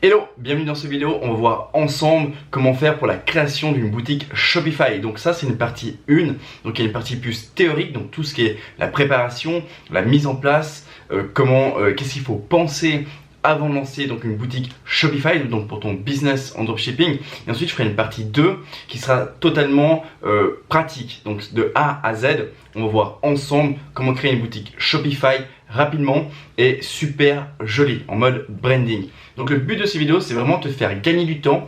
Hello, bienvenue dans cette vidéo, on va voir ensemble comment faire pour la création d'une boutique Shopify. Donc ça c'est une partie 1, donc il y a une partie plus théorique, donc tout ce qui est la préparation, la mise en place, qu'est-ce qu'il faut penser avant de lancer donc une boutique Shopify, donc pour ton business en dropshipping. Et ensuite je ferai une partie 2 qui sera totalement pratique, donc de A à Z. On va voir ensemble comment créer une boutique Shopify rapidement et super jolie en mode branding. Donc le but de ces vidéos c'est vraiment te faire gagner du temps,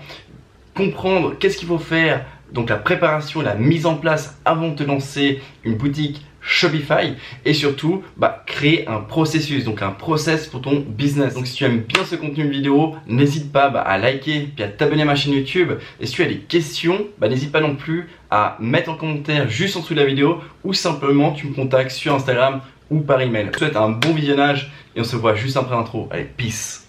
comprendre qu'est-ce qu'il faut faire, donc la préparation, la mise en place avant de te lancer une boutique Shopify et surtout créer un processus, donc un process pour ton business. Donc si tu aimes bien ce contenu vidéo, n'hésite pas à liker puis à t'abonner à ma chaîne YouTube. Et si tu as des questions, n'hésite pas non plus à mettre en commentaire juste en dessous de la vidéo ou simplement tu me contactes sur Instagram ou par email. Je te souhaite un bon visionnage et on se voit juste après l'intro. Allez, peace.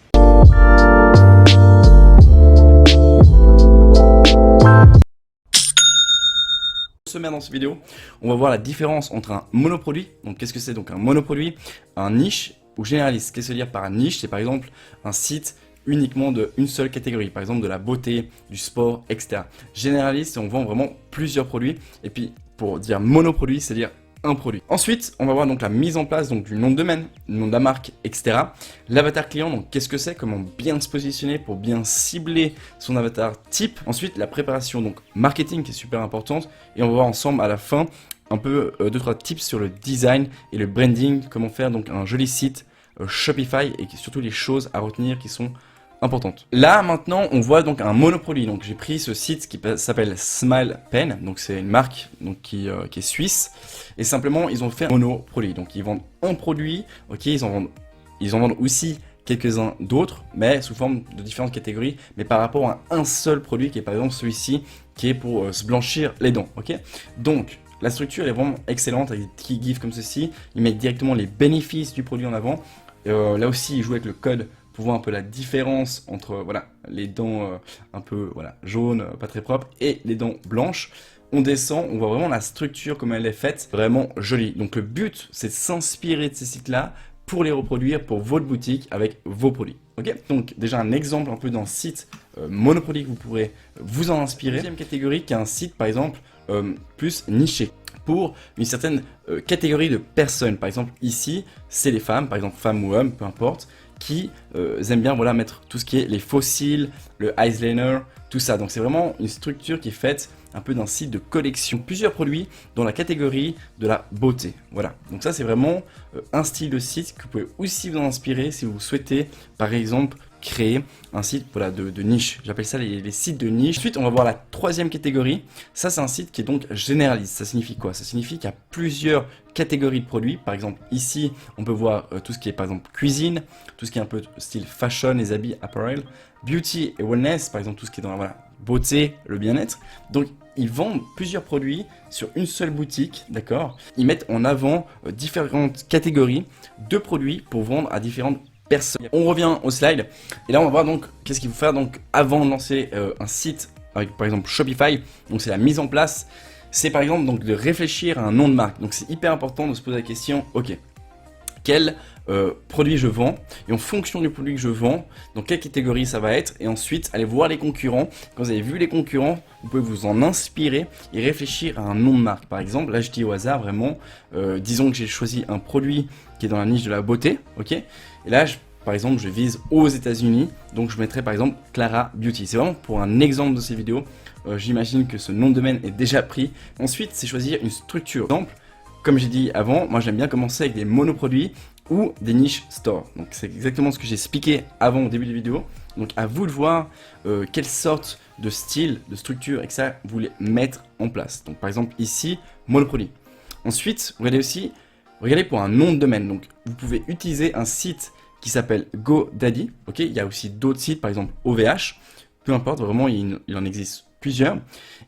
Dans cette vidéo, on va voir la différence entre un monoproduit. Donc qu'est-ce que c'est donc un monoproduit, un niche ou généraliste. Qu'est-ce que ça veut dire par niche? C'est par exemple un site uniquement d'une seule catégorie, par exemple de la beauté, du sport, etc. Généraliste, on vend vraiment plusieurs produits. Et puis pour dire monoproduit, c'est-à-dire un produit. Ensuite, on va voir donc la mise en place donc, du nom de domaine, le nom de la marque, etc. L'avatar client, donc qu'est-ce que c'est, comment bien se positionner pour bien cibler son avatar type. Ensuite, la préparation donc marketing qui est super importante. Et on va voir ensemble à la fin un peu 2-3 tips sur le design et le branding, comment faire donc un joli site Shopify et surtout les choses à retenir qui sont importante. Là maintenant on voit donc un monoproduit. Donc j'ai pris ce site qui s'appelle Smile Pen, donc c'est une marque donc qui est suisse et simplement ils ont fait un monoproduit. Donc ils vendent un produit, ok, ils en vendent aussi quelques-uns d'autres, mais sous forme de différentes catégories, mais par rapport à un seul produit qui est par exemple celui-ci qui est pour se blanchir les dents, ok. Donc la structure elle est vraiment excellente avec des key gifs comme ceci, ils mettent directement les bénéfices du produit en avant. Là aussi ils jouent avec le code pour voir un peu la différence entre les dents un peu jaunes, pas très propres, et les dents blanches. On descend, on voit vraiment la structure comme elle est faite, vraiment jolie. Donc le but, c'est de s'inspirer de ces sites-là pour les reproduire pour votre boutique avec vos produits. Ok, donc déjà un exemple un peu d'un site monoproduit que vous pourrez vous en inspirer. Deuxième catégorie qui est un site par exemple plus niché pour une certaine catégorie de personnes. Par exemple ici, c'est les femmes, par exemple femmes ou hommes, peu importe, qui aiment bien mettre tout ce qui est les fossiles, le eyeliner, tout ça. Donc c'est vraiment une structure qui est faite un peu d'un site de collection. Plusieurs produits dans la catégorie de la beauté. Voilà, donc ça c'est vraiment un style de site que vous pouvez aussi vous en inspirer si vous souhaitez par exemple créer un site de niche. J'appelle ça les sites de niche. Ensuite on va voir la troisième catégorie. Ça c'est un site qui est donc généraliste. Ça signifie quoi? Ça signifie qu'il y a plusieurs catégories de produits. Par exemple ici on peut voir tout ce qui est par exemple cuisine, tout ce qui est un peu style fashion, les habits, apparel, beauty et wellness, par exemple tout ce qui est dans la beauté, le bien-être. Donc ils vendent plusieurs produits sur une seule boutique, d'accord. Ils mettent en avant différentes catégories de produits pour vendre à différentes personnes. On revient au slide et là on va voir donc qu'est-ce qu'il faut faire donc avant de lancer un site avec par exemple Shopify. Donc c'est la mise en place, c'est par exemple donc de réfléchir à un nom de marque. Donc c'est hyper important de se poser la question, ok, quel produit je vends, et en fonction du produit que je vends, dans quelle catégorie ça va être, et ensuite aller voir les concurrents. Quand vous avez vu les concurrents, vous pouvez vous en inspirer et réfléchir à un nom de marque. Par exemple, là je dis au hasard vraiment, disons que j'ai choisi un produit qui est dans la niche de la beauté, ok, et là par exemple je vise aux États-Unis, donc je mettrai par exemple Clara Beauty. C'est vraiment pour un exemple de ces vidéos. J'imagine que ce nom de domaine est déjà pris. Ensuite c'est choisir une structure. Par exemple, comme j'ai dit avant, moi j'aime bien commencer avec des monoproduits ou des niches stores. Donc c'est exactement ce que j'ai expliqué avant au début de la vidéo. Donc à vous de voir quelle sorte de style, de structure, etc. vous voulez mettre en place. Donc par exemple ici, monoproduit. Ensuite, regardez pour un nom de domaine. Donc vous pouvez utiliser un site qui s'appelle GoDaddy. Ok, il y a aussi d'autres sites, par exemple OVH. Peu importe, vraiment il en existe plusieurs.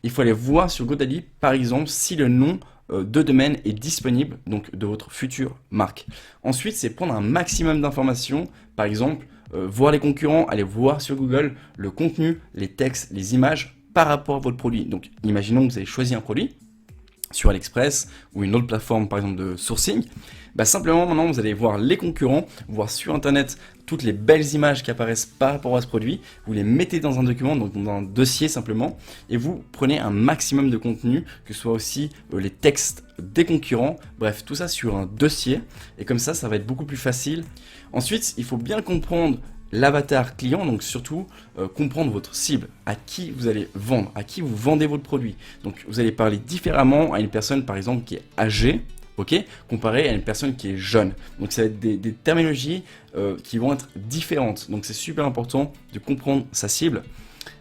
Il faut aller voir sur GoDaddy, par exemple, si le nom de domaine est disponible donc de votre future marque. Ensuite, c'est prendre un maximum d'informations, par exemple voir les concurrents, aller voir sur Google le contenu, les textes, les images par rapport à votre produit. Donc imaginons que vous avez choisi un produit sur AliExpress ou une autre plateforme par exemple de sourcing. Simplement maintenant vous allez voir les concurrents, voir sur internet toutes les belles images qui apparaissent par rapport à ce produit, vous les mettez dans un document, donc dans un dossier simplement, et vous prenez un maximum de contenu, que ce soit aussi les textes des concurrents, bref, tout ça sur un dossier, et comme ça va être beaucoup plus facile. Ensuite, il faut bien comprendre l'avatar client, donc surtout comprendre votre cible, à qui vous allez vendre, à qui vous vendez votre produit. Donc vous allez parler différemment à une personne par exemple qui est âgée, ok, comparé à une personne qui est jeune. Donc ça va être des terminologies qui vont être différentes. Donc c'est super important de comprendre sa cible.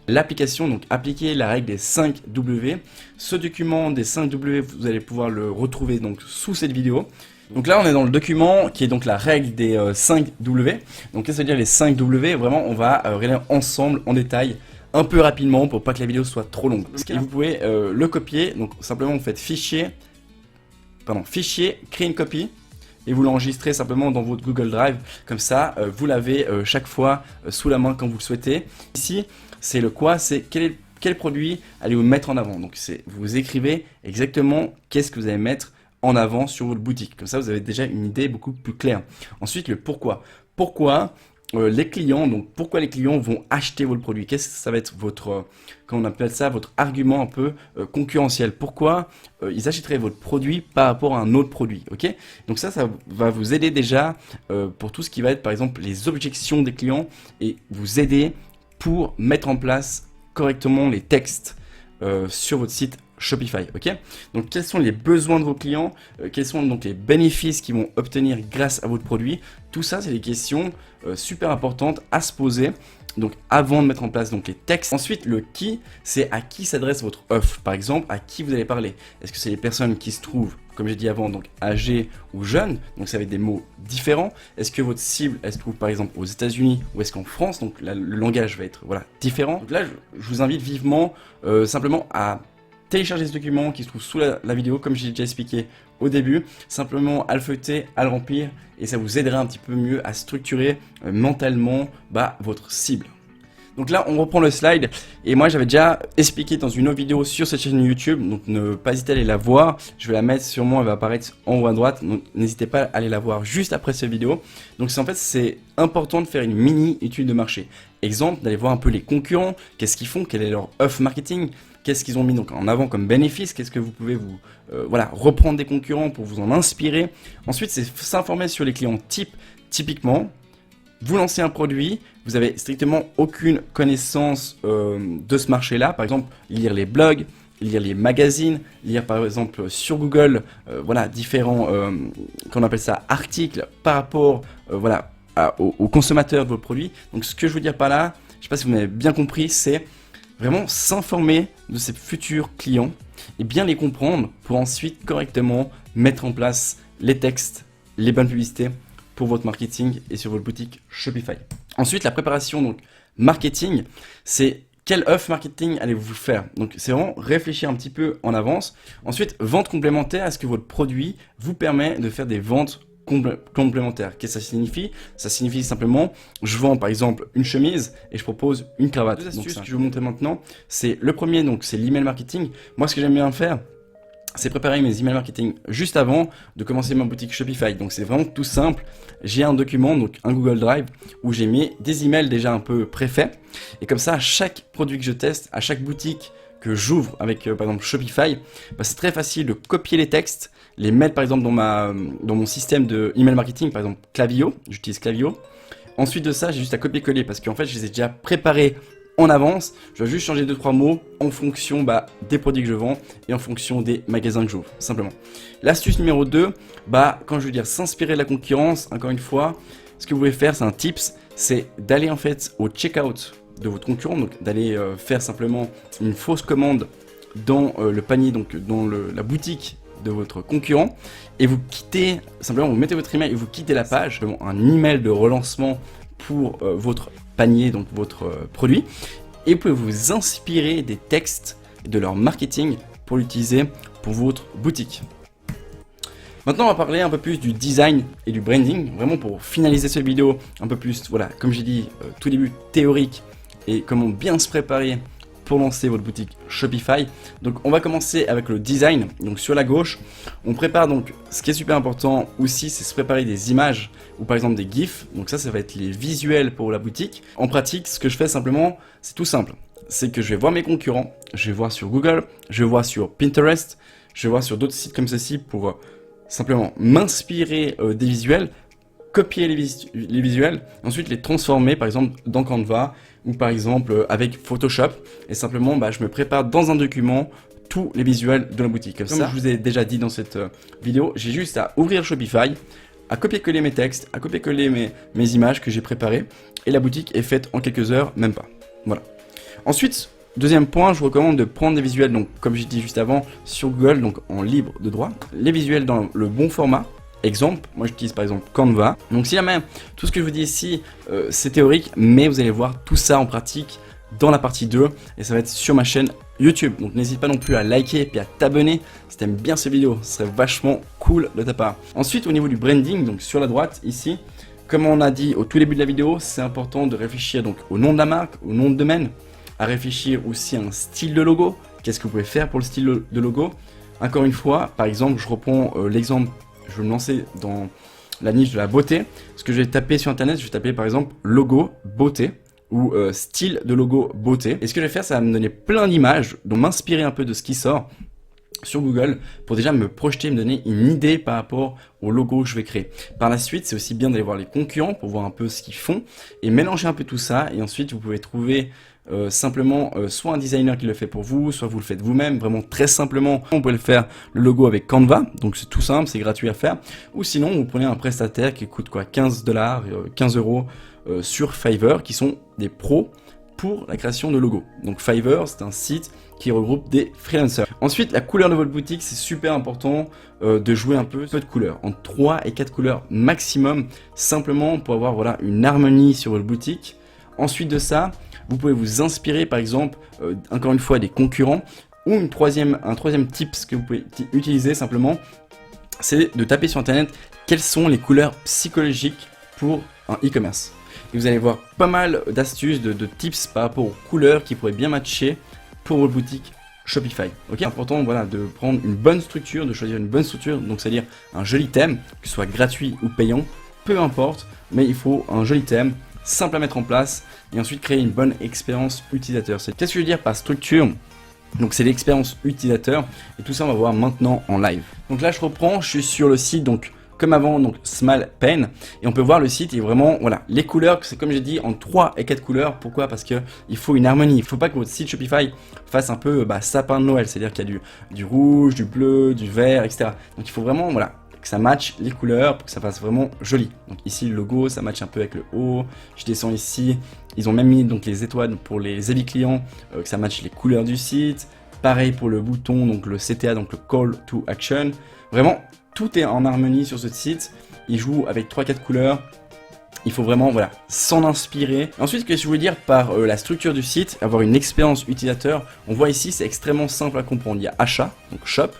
L'application, donc appliquer la règle des 5 W. Ce document des 5 W, vous allez pouvoir le retrouver donc sous cette vidéo. Donc là, on est dans le document qui est donc la règle des 5 W. Donc qu'est-ce que ça veut dire les 5 W? Vraiment, on va regarder ensemble en détail, un peu rapidement pour pas que la vidéo soit trop longue. Et vous pouvez le copier. Donc simplement, vous faites fichier, créer une copie. Et vous l'enregistrez simplement dans votre Google Drive. Comme ça, vous l'avez chaque fois sous la main quand vous le souhaitez. Ici, c'est le quoi, c'est quel produit allez-vous mettre en avant. Donc vous écrivez exactement qu'est-ce que vous allez mettre en avant sur votre boutique. Comme ça, vous avez déjà une idée beaucoup plus claire. Ensuite, le pourquoi. Pourquoi les clients vont acheter votre produit. Qu'est-ce que ça va être votre, comment on appelle ça, votre argument un peu concurrentiel. Pourquoi ils achèteraient votre produit par rapport à un autre produit, ok? Donc ça va vous aider déjà pour tout ce qui va être, par exemple, les objections des clients et vous aider pour mettre en place correctement les textes sur votre site Shopify, ok? Donc quels sont les besoins de vos clients, quels sont donc les bénéfices qu'ils vont obtenir grâce à votre produit. Tout ça, c'est des questions super importantes à se poser. Donc avant de mettre en place donc les textes. Ensuite, le qui, c'est à qui s'adresse votre offre. Par exemple, à qui vous allez parler. Est-ce que c'est les personnes qui se trouvent, comme j'ai dit avant, donc âgées ou jeunes, donc ça va être des mots différents. Est-ce que votre cible, elle se trouve par exemple aux États-Unis ou est-ce qu'en France, donc là, le langage va être voilà différent. Donc là, je vous invite vivement simplement à télécharger ce document qui se trouve sous la vidéo, comme j'ai déjà expliqué au début, simplement à le feuilleter, à le remplir, et ça vous aidera un petit peu mieux à structurer mentalement votre cible. Donc là, on reprend le slide, et moi j'avais déjà expliqué dans une autre vidéo sur cette chaîne YouTube, donc ne pas hésiter à aller la voir, je vais la mettre sûrement, elle va apparaître en haut à droite, donc n'hésitez pas à aller la voir juste après cette vidéo. Donc en fait, c'est important de faire une mini étude de marché. Exemple, d'aller voir un peu les concurrents, qu'est-ce qu'ils font, quelle est leur offre marketing, qu'est-ce qu'ils ont mis donc en avant comme bénéfice, qu'est-ce que vous pouvez reprendre des concurrents pour vous en inspirer. Ensuite, c'est s'informer sur les clients types. Typiquement, vous lancez un produit, vous avez strictement aucune connaissance de ce marché-là. Par exemple, lire les blogs, lire les magazines, lire par exemple sur Google, différents, qu'on appelle ça, articles par rapport, aux consommateurs de vos produits. Donc, ce que je veux dire par là, je ne sais pas si vous m'avez bien compris, c'est vraiment s'informer de ses futurs clients et bien les comprendre pour ensuite correctement mettre en place les textes, les bonnes publicités pour votre marketing et sur votre boutique Shopify. Ensuite, la préparation donc marketing, c'est quelle offre marketing allez-vous faire? Donc c'est vraiment réfléchir un petit peu en avance. Ensuite, vente complémentaire, est-ce que votre produit vous permet de faire des ventes complémentaires? Qu'est-ce que ça signifie? Ça signifie simplement, je vends par exemple une chemise et je propose une cravate. Deux astuces que je vais vous montrer maintenant, c'est le premier, donc c'est l'email marketing. Moi, ce que j'aime bien faire, c'est préparer mes emails marketing juste avant de commencer ma boutique Shopify. Donc c'est vraiment tout simple. J'ai un document, donc un Google Drive, où j'ai mis des emails déjà un peu préfaits. Et comme ça, à chaque produit que je teste, à chaque boutique que j'ouvre avec par exemple Shopify, c'est très facile de copier les textes, les mettre par exemple dans mon système de email marketing, par exemple Klaviyo, j'utilise Klaviyo. Ensuite de ça, j'ai juste à copier-coller parce qu'en fait, je les ai déjà préparés en avance. Je dois juste changer 2-3 mots en fonction des produits que je vends et en fonction des magasins que j'ouvre, simplement. L'astuce numéro 2, quand je veux dire s'inspirer de la concurrence, encore une fois, ce que vous pouvez faire, c'est un tips, c'est d'aller en fait au checkout de votre concurrent, donc d'aller faire simplement une fausse commande dans le panier, donc dans la boutique de votre concurrent, et vous quittez, simplement vous mettez votre email et vous quittez la page, un email de relancement pour votre panier, donc votre produit, et vous pouvez vous inspirer des textes de leur marketing pour l'utiliser pour votre boutique. Maintenant, on va parler un peu plus du design et du branding, vraiment pour finaliser cette vidéo un peu plus, comme j'ai dit, tout début théorique et comment bien se préparer pour lancer votre boutique Shopify. Donc on va commencer avec le design. Donc sur la gauche, on prépare donc, ce qui est super important aussi, c'est se préparer des images ou par exemple des GIFs. Donc ça va être les visuels pour la boutique. En pratique, ce que je fais simplement, c'est tout simple. C'est que je vais voir mes concurrents, je vais voir sur Google, je vais voir sur Pinterest, je vais voir sur d'autres sites comme ceci pour simplement m'inspirer des visuels, copier les visuels, ensuite les transformer par exemple dans Canva ou par exemple avec Photoshop et simplement je me prépare dans un document tous les visuels de la boutique. Comme ça, je vous ai déjà dit dans cette vidéo, j'ai juste à ouvrir Shopify, à copier-coller mes textes, à copier-coller mes images que j'ai préparées et la boutique est faite en quelques heures, même pas. Voilà. Ensuite, deuxième point, je vous recommande de prendre des visuels, donc comme j'ai dit juste avant, sur Google, donc en libre de droit, les visuels dans le bon format. Exemple, moi j'utilise par exemple Canva. Donc si jamais tout ce que je vous dis ici, c'est théorique, mais vous allez voir tout ça en pratique dans la partie 2 et ça va être sur ma chaîne YouTube. Donc n'hésite pas non plus à liker et puis à t'abonner si t'aimes bien cette vidéo, ce serait vachement cool de ta part. Ensuite, au niveau du branding, donc sur la droite ici, comme on a dit au tout début de la vidéo, c'est important de réfléchir donc au nom de la marque, au nom de domaine, à réfléchir aussi à un style de logo. Qu'est-ce que vous pouvez faire pour le style de logo? Encore une fois, par exemple, je reprends l'exemple, je vais me lancer dans la niche de la beauté. Ce que je vais taper sur internet, je vais taper par exemple logo beauté ou style de logo beauté. Et ce que je vais faire, ça va me donner plein d'images, donc m'inspirer un peu de ce qui sort sur Google pour déjà me projeter, me donner une idée par rapport au logo que je vais créer. Par la suite, c'est aussi bien d'aller voir les concurrents pour voir un peu ce qu'ils font et mélanger un peu tout ça. Et ensuite, vous pouvez trouver simplement soit un designer qui le fait pour vous, soit vous le faites vous-même, vraiment très simplement. On peut le faire le logo avec Canva, donc c'est tout simple, c'est gratuit à faire. Ou sinon, vous prenez un prestataire qui coûte quoi, 15 $, 15 € sur Fiverr, qui sont des pros pour la création de logos. Donc Fiverr, c'est un site qui regroupe des freelancers. Ensuite, la couleur de votre boutique, c'est super important de jouer un peu de couleurs, entre 3 et 4 couleurs maximum, simplement pour avoir voilà, une harmonie sur votre boutique. Ensuite de ça, vous pouvez vous inspirer par exemple, encore une fois, des concurrents, ou un troisième tips que vous pouvez utiliser simplement, c'est de taper sur internet quelles sont les couleurs psychologiques pour un e-commerce. Et vous allez voir pas mal d'astuces, de tips par rapport aux couleurs qui pourraient bien matcher pour votre boutique Shopify. Ok, important voilà, de prendre une bonne structure, de choisir une bonne structure, donc c'est-à-dire un joli thème, que ce soit gratuit ou payant, peu importe, mais il faut un joli thème, simple à mettre en place, et ensuite créer une bonne expérience utilisateur. Qu'est-ce que je veux dire par structure? Donc c'est l'expérience utilisateur, et tout ça on va voir maintenant en live. Donc là je reprends, je suis sur le site, donc comme avant, donc Small Pen, et on peut voir le site est vraiment, voilà, les couleurs, c'est comme j'ai dit, en 3 et 4 couleurs. Pourquoi? Parce que il faut une harmonie. Il faut pas que votre site Shopify fasse un peu sapin de Noël, c'est-à-dire qu'il y a du rouge, du bleu, du vert, etc. Donc il faut vraiment, voilà, que ça matche les couleurs pour que ça fasse vraiment joli. Donc ici le logo, ça matche un peu avec le haut. Je descends ici, ils ont même mis donc les étoiles pour les avis clients, que ça matche les couleurs du site. Pareil pour le bouton, donc le CTA, donc le Call to Action. Vraiment, tout est en harmonie sur ce site. Il joue avec 3-4 couleurs. Il faut vraiment voilà, s'en inspirer. Ensuite, ce que je voulais dire par la structure du site, avoir une expérience utilisateur. On voit ici, c'est extrêmement simple à comprendre. Il y a achat, donc shop.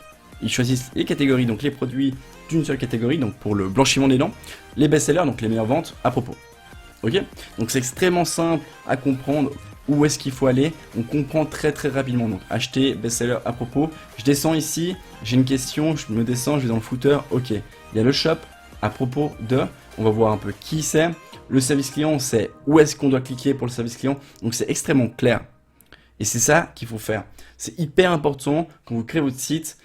Ils choisissent les catégories, donc les produits d'une seule catégorie, donc pour le blanchiment des dents. Les best-sellers, donc les meilleures ventes à propos. Ok? Donc c'est extrêmement simple à comprendre. Où est-ce qu'il faut aller? On comprend très rapidement. Donc acheter, best-seller à propos. Je descends ici, j'ai une question, je me descends, je vais dans le footer. Ok, il y a le shop à propos de. On va voir un peu qui c'est. Le service client, c'est où est-ce qu'on doit cliquer pour le service client. Donc c'est extrêmement clair. Et c'est ça qu'il faut faire. C'est hyper important quand vous créez votre site,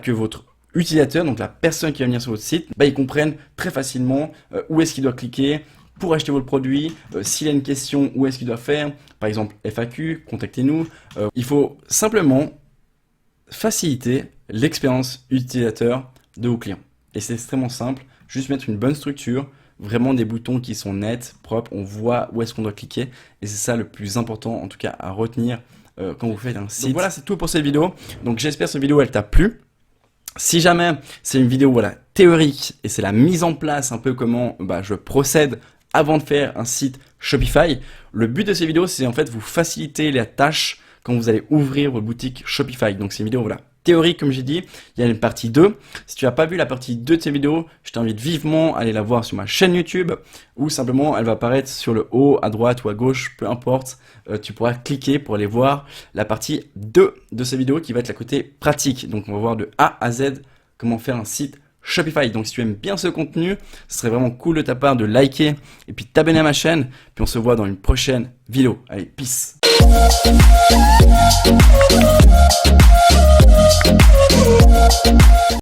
que votre utilisateur, donc la personne qui va venir sur votre site, il comprenne très facilement où est-ce qu'il doit cliquer pour acheter votre produit. S'il a une question, où est-ce qu'il doit faire? Par exemple, FAQ, contactez-nous. Il faut simplement faciliter l'expérience utilisateur de vos clients. Et c'est extrêmement simple, juste mettre une bonne structure, vraiment des boutons qui sont nets, propres, on voit où est-ce qu'on doit cliquer. Et c'est ça le plus important, en tout cas, à retenir quand vous faites un site. Donc voilà, c'est tout pour cette vidéo. Donc j'espère que cette vidéo, elle t'a plu. Si jamais c'est une vidéo voilà, théorique et c'est la mise en place un peu comment je procède avant de faire un site Shopify, le but de ces vidéos c'est en fait vous faciliter la tâche quand vous allez ouvrir votre boutique Shopify. Donc c'est une vidéo voilà, théorique comme j'ai dit, il y a une partie 2. Si tu n'as pas vu la partie 2 de ces vidéos, je t'invite vivement à aller la voir sur ma chaîne YouTube ou simplement elle va apparaître sur le haut, à droite ou à gauche, peu importe. Tu pourras cliquer pour aller voir la partie 2 de ces vidéos qui va être la côté pratique. Donc on va voir de A à Z comment faire un site Shopify. Donc si tu aimes bien ce contenu, ce serait vraiment cool de ta part de liker et puis t'abonner à ma chaîne. Puis on se voit dans une prochaine vidéo. Allez, peace!